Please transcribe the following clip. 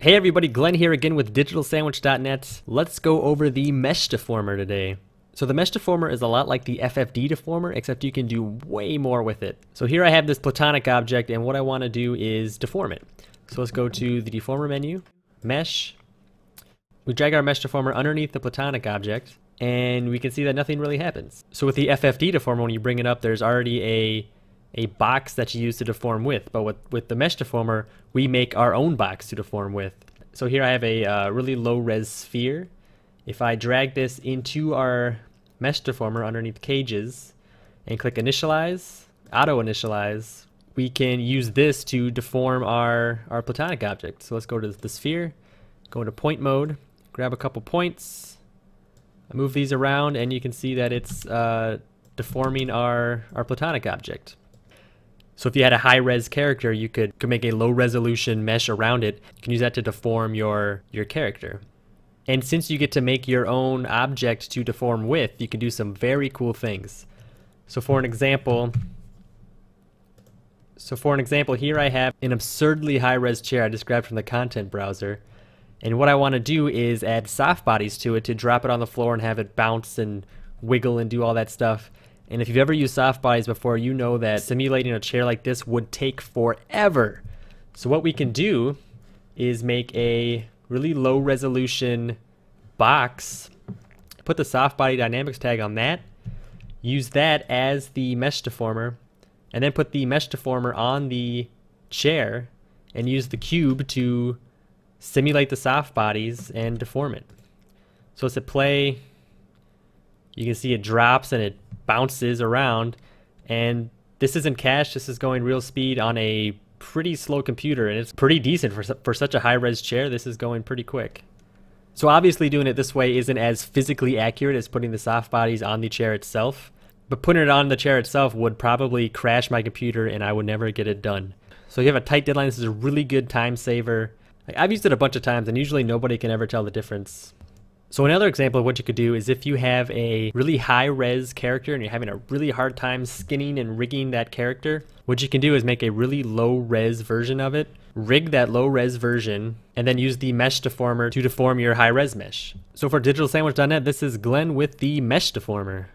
Hey everybody, Glenn here again with DigitalSandwich.net. Let's go over the Mesh Deformer today. So the Mesh Deformer is a lot like the FFD Deformer, except you can do way more with it. So here I have this platonic object, and what I want to do is deform it. So let's go to the Deformer menu, Mesh. We drag our Mesh Deformer underneath the platonic object, and we can see that nothing really happens. So with the FFD Deformer, when you bring it up, there's already a box that you use to deform with, but with the Mesh Deformer, we make our own box to deform with. So here I have a really low-res sphere. If I drag this into our Mesh Deformer underneath cages and click Initialize, Auto-Initialize, we can use this to deform our platonic object. So let's go to the sphere, go into point mode, grab a couple points, move these around, and you can see that it's deforming our platonic object. So if you had a high-res character, you could make a low-resolution mesh around it. You can use that to deform your character. And since you get to make your own object to deform with, you can do some very cool things. So for an example, here I have an absurdly high-res chair I just grabbed from the content browser. And what I want to do is add soft bodies to it to drop it on the floor and have it bounce and wiggle and do all that stuff. And if you've ever used soft bodies before, you know that simulating a chair like this would take forever. So what we can do is make a really low resolution box, put the soft body dynamics tag on that, use that as the Mesh Deformer, and then put the Mesh Deformer on the chair and use the cube to simulate the soft bodies and deform it. So let's hit play. You can see it drops and it bounces around, and this isn't cached, this is going real speed on a pretty slow computer, and it's pretty decent for such a high-res chair. This is going pretty quick. So obviously doing it this way isn't as physically accurate as putting the soft bodies on the chair itself, but putting it on the chair itself would probably crash my computer and I would never get it done. So you have a tight deadline. This is a really good time saver. I've used it a bunch of times and usually nobody can ever tell the difference. So another example of what you could do is if you have a really high-res character and you're having a really hard time skinning and rigging that character, what you can do is make a really low-res version of it, rig that low-res version, and then use the Mesh Deformer to deform your high-res mesh. So for DigitalSandwich.net, this is Glenn with the Mesh Deformer.